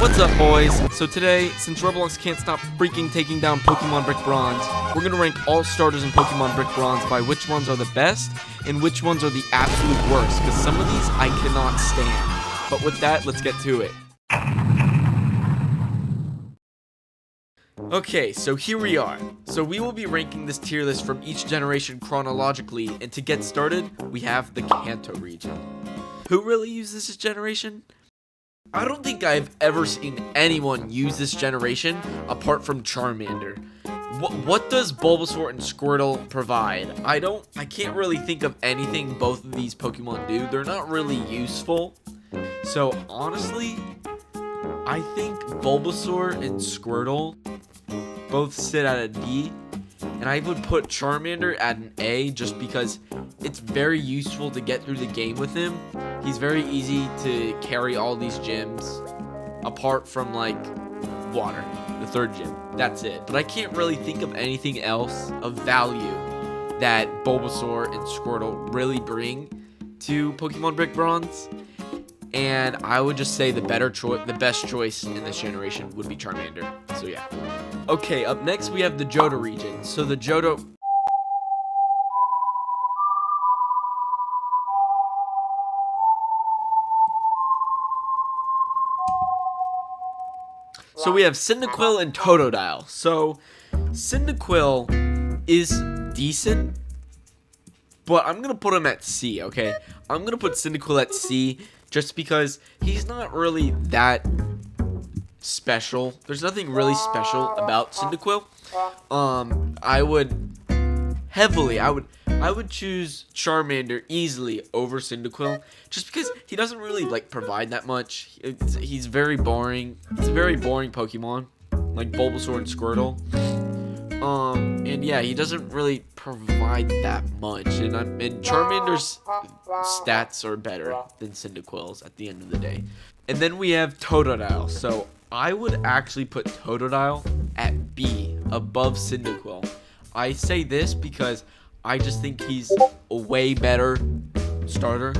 What's up, boys? So today, since Roblox can't stop freaking taking down Pokemon Brick Bronze, we're gonna rank all starters in Pokemon Brick Bronze by which ones are the best and which ones are the absolute worst, because some of these I cannot stand. But with that, let's get to it. Okay, so here we are. So we will be ranking this tier list from each generation chronologically, and to get started, we have the Kanto region. Who really uses this generation? I don't think I've ever seen anyone use this generation apart from Charmander. What does Bulbasaur and Squirtle provide? I can't really think of anything both of these Pokemon do. They're not really useful. So honestly, I think Bulbasaur and Squirtle both sit at a D, and I would put Charmander at an A just because it's very useful to get through the game with him. He's very easy to carry all these gyms, apart from like water, the third gym. That's it. But I can't really think of anything else of value that Bulbasaur and Squirtle really bring to Pokemon Brick Bronze. And I would just say the best choice in this generation would be Charmander. So yeah. Okay, up next we have the Johto region. So the Johto... So we have Cyndaquil and Totodile. So Cyndaquil is decent, but I'm going to put him at C, okay? I'm going to put Cyndaquil at C just because he's not really that special. There's nothing really special about Cyndaquil. I would choose Charmander easily over Cyndaquil just because he doesn't really like provide that much. He's very boring. It's a very boring Pokemon, like Bulbasaur and Squirtle. And yeah, he doesn't really provide that much. And Charmander's stats are better than Cyndaquil's at the end of the day. And then we have Totodile. So I would actually put Totodile at B above Cyndaquil. I say this because I just think he's a way better starter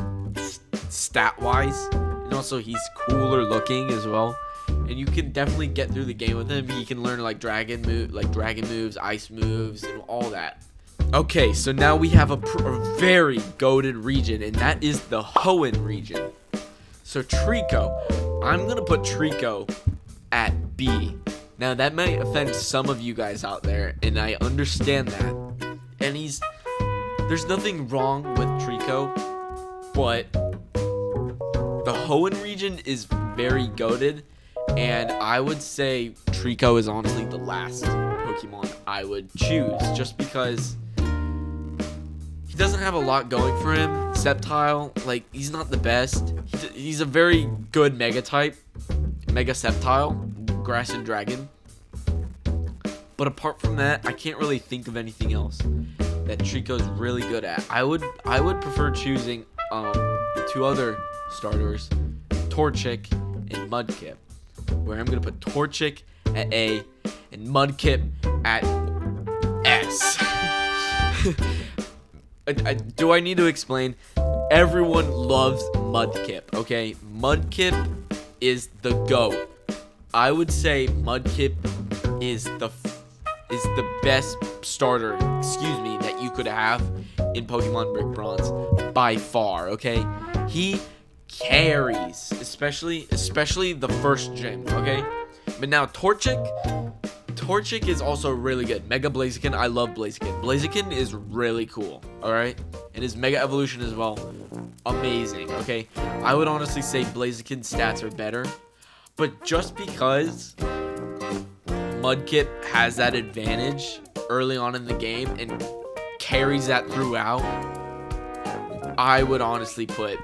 stat-wise, and also he's cooler looking as well. And you can definitely get through the game with him. He can learn like dragon moves, ice moves, and all that. Okay, so now we have a very goated region, and that is the Hoenn region. So Trico, I'm gonna put Trico at B. Now that might offend some of you guys out there, and I understand that. And there's nothing wrong with Trico, but the Hoenn region is very goated, and I would say Trico is honestly the last Pokemon I would choose, just because he doesn't have a lot going for him. Sceptile, like, he's not the best. He's a very good Mega type, Mega Sceptile, Grass and Dragon. But apart from that, I can't really think of anything else that Trico's really good at. I would prefer choosing the two other starters, Torchic and Mudkip, where I'm gonna put Torchic at A and Mudkip at S. Do I need to explain? Everyone loves Mudkip, okay? Mudkip is the GOAT. I would say Mudkip is the best starter, that you could have in Pokemon Brick Bronze by far, okay? He carries, especially the first gym, okay? But now Torchic is also really good. Mega Blaziken, I love Blaziken. Blaziken is really cool, alright? And his Mega Evolution as well, amazing, okay? I would honestly say Blaziken's stats are better, but just because Mudkip has that advantage early on in the game and carries that throughout, I would honestly put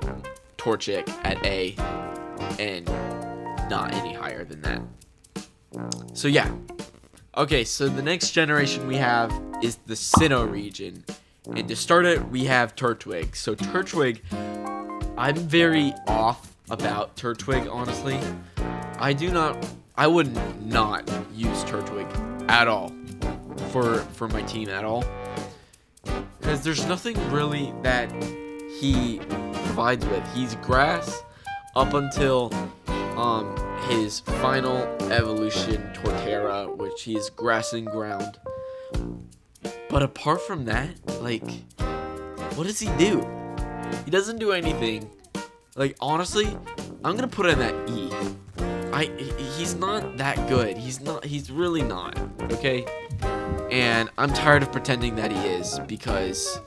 Torchic at A and not any higher than that. So yeah. Okay, so the next generation we have is the Sinnoh region. And to start it, we have Turtwig. So Turtwig, I'm very off about Turtwig, honestly. I would not use Turtwig at all for my team at all, because there's nothing really that he provides with. He's grass up until his final evolution, Torterra, which he is grass and ground. But apart from that, like, what does he do? He doesn't do anything. Like, honestly, I'm gonna put him at E. He's not that good. He's really not, okay? And I'm tired of pretending that he is, because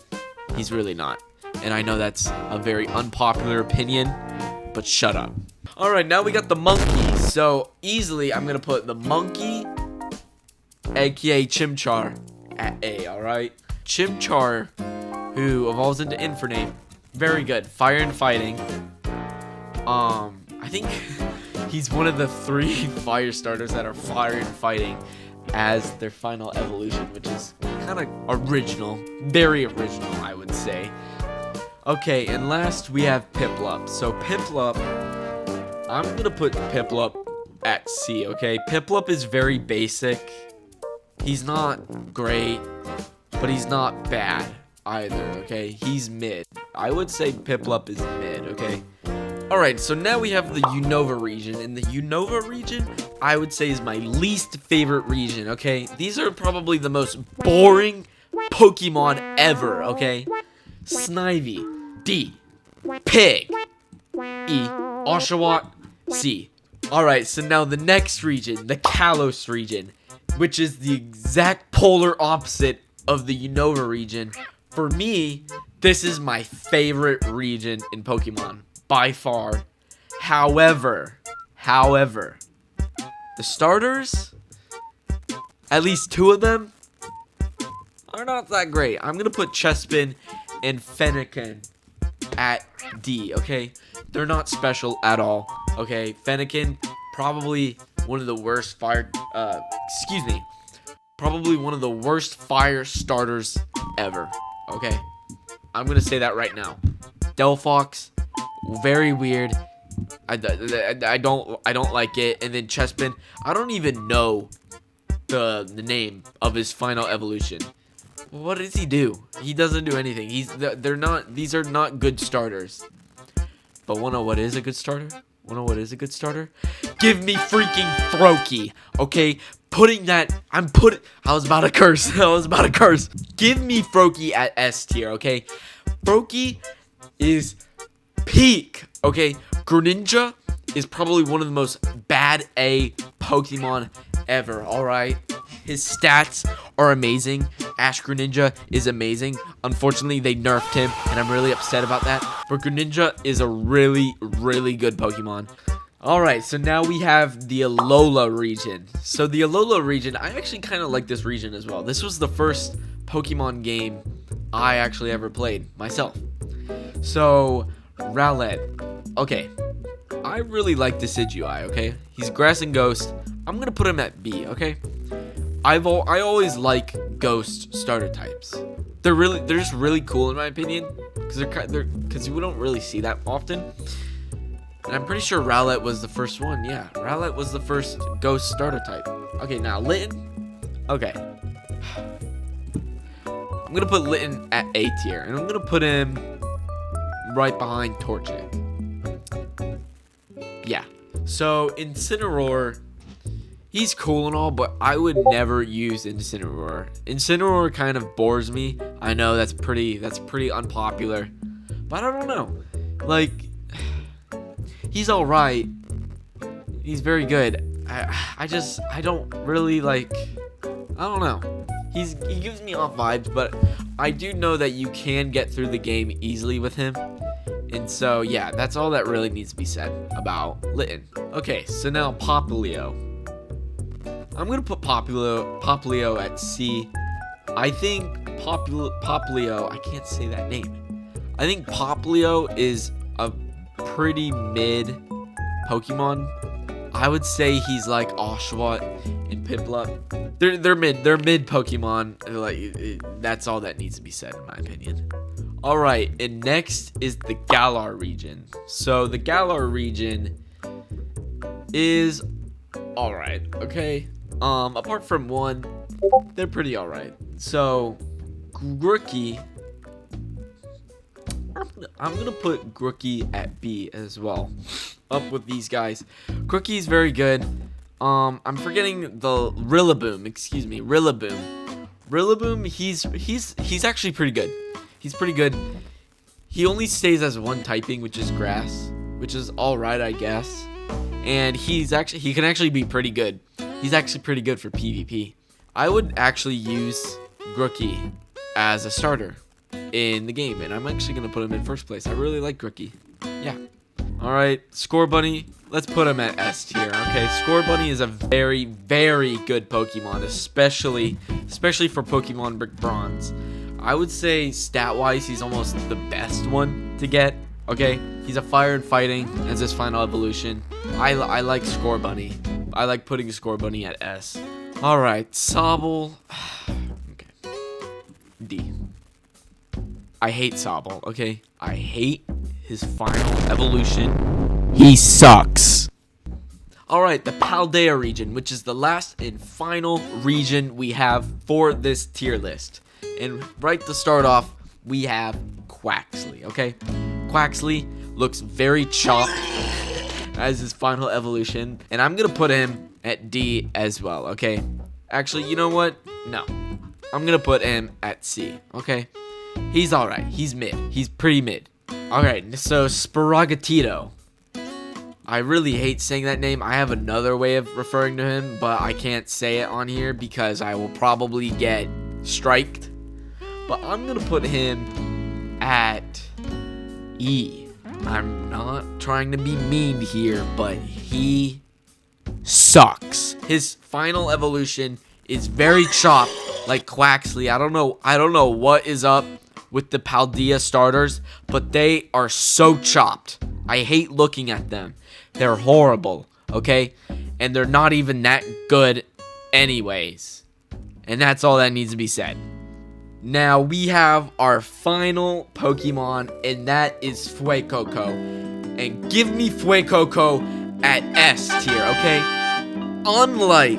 he's really not. And I know that's a very unpopular opinion, but shut up. Alright, now we got the monkey. So, easily, I'm gonna put the monkey, aka Chimchar, at A, alright? Chimchar, who evolves into Infernape, very good. Fire and fighting. I think he's one of the 3 fire starters that are fire and fighting as their final evolution, which is kind of original. Very original, I would say. Okay, and last we have Piplup. So Piplup, I'm gonna put Piplup at C, okay? Piplup is very basic. He's not great, but he's not bad either, okay? He's mid. I would say Piplup is mid, okay? Alright, so now we have the Unova region. And the Unova region, I would say, is my least favorite region, okay? These are probably the most boring Pokemon ever, okay? Snivy, D. Pig, E. Oshawott, C. Alright, so now the next region, the Kalos region, which is the exact polar opposite of the Unova region. For me, this is my favorite region in Pokemon, by far. However, the starters, at least 2 of them, are not that great. I'm going to put Chespin and Fennekin at D, okay? They're not special at all, okay? Fennekin, probably one of the worst probably one of the worst fire starters ever, okay? I'm gonna say that right now. Delphox, very weird. I don't like it. And then Chespin, I don't even know the name of his final evolution. What does he do? He doesn't do anything. These are not good starters. But wanna what is a good starter? Give me freaking Froakie, okay? I was about to curse. Give me Froakie at S tier, okay? Froakie is peak, okay? Greninja is probably one of the most bad A Pokemon ever, alright? His stats are amazing. Ash Greninja is amazing. Unfortunately, they nerfed him, and I'm really upset about that. But Greninja is a really, really good Pokemon. Alright, so now we have the Alola region. So the Alola region, I actually kind of like this region as well. This was the first Pokemon game I actually ever played myself. So, Rowlet. Okay, I really like Decidueye, okay? He's Grass and Ghost. I'm going to put him at B, okay? I always like Ghost starter types. They're just really cool in my opinion, because we don't really see that often. And I'm pretty sure Rowlet was the first one. Yeah, Rowlet was the first Ghost starter type. Okay, now Litten. Okay. I'm going to put Litten at A tier. And I'm going to put him right behind Torchic. Yeah. So, Incineroar, he's cool and all, but I would never use Incineroar. Incineroar kind of bores me. I know that's pretty unpopular. But I don't know. Like, he's alright. He's very good. I don't really like, I don't know. He gives me off vibes, but I do know that you can get through the game easily with him. And so, yeah, that's all that really needs to be said about Litten. Okay, so now Popplio. I'm going to put Popplio at C. I think Popplio, I can't say that name. I think Popplio is a pretty mid Pokemon. I would say he's like Oshawott and Piplup. They're mid Pokemon. Like, that's all that needs to be said in my opinion. Alright, and next is the Galar region. So the Galar region is alright, okay? Apart from one, they're pretty alright. So Grookey, I'm gonna put Grookey at B as well. up with these guys. Crookie's very good. I'm forgetting the Rillaboom. Excuse me, Rillaboom. Rillaboom, he's actually pretty good. He's pretty good. He only stays as one typing, which is grass, which is all right, I guess. And he can actually be pretty good. He's actually pretty good for PvP. I would actually use Grookie as a starter in the game, and I'm actually gonna put him in first place. I really like Grookie. Yeah. All right, Score Bunny. Let's put him at S tier. Okay, Score Bunny is a very, very good Pokemon, especially for Pokemon Brick Bronze. I would say stat-wise, he's almost the best one to get. Okay, he's a fire and fighting as his final evolution. I like Score Bunny. I like putting Score Bunny at S. All right, Sobble. Okay, D. I hate Sobble. Okay, I hate his final evolution. He sucks. All right, the Paldea region, which is the last and final region we have for this tier list. And right to start off, we have Quaxly. Okay, Quaxly looks very chopped as his final evolution, and I'm gonna put him at D as well. Okay, actually, you know what? No, I'm gonna put him at C. Okay, he's all right. He's mid. He's pretty mid. All right, so Sprogatito. I really hate saying that name. I have another way of referring to him, but I can't say it on here because I will probably get striked. But I'm gonna put him at E. I'm not trying to be mean here, but he sucks. His final evolution is very chopped, like Quaxly. I don't know what is up with the Paldea starters, but they are so chopped. I hate looking at them. They're horrible, okay? And they're not even that good anyways. And that's all that needs to be said. Now we have our final Pokemon, and that is Fuecoco. And give me Fuecoco at S tier, okay? Unlike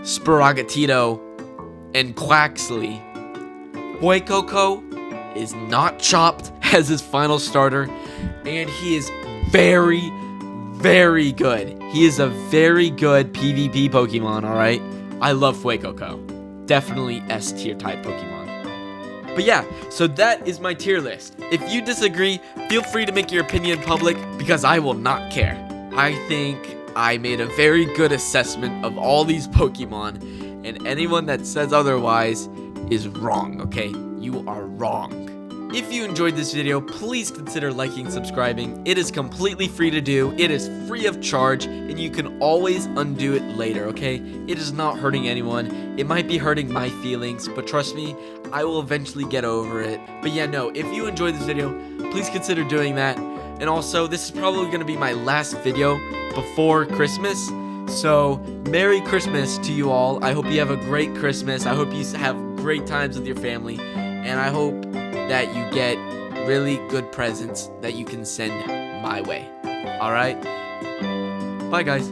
Sprogatito and Quaxly, Fuecoco is not chopped as his final starter, and he is very, very good. He is a very good PvP Pokemon, alright? I love Fuecoco. Definitely S tier type Pokemon. But yeah, so that is my tier list. If you disagree, feel free to make your opinion public because I will not care. I think I made a very good assessment of all these Pokemon, and anyone that says otherwise is wrong, okay? You are wrong. If you enjoyed this video, please consider liking and subscribing. It is completely free to do. It is free of charge, and you can always undo it later, okay? It is not hurting anyone. It might be hurting my feelings, but trust me, I will eventually get over it. But yeah, no, if you enjoyed this video, please consider doing that. And also, this is probably going to be my last video before Christmas. So, Merry Christmas to you all. I hope you have a great Christmas. I hope you have great times with your family. And I hope that you get really good presents that you can send my way. Alright? Bye, guys.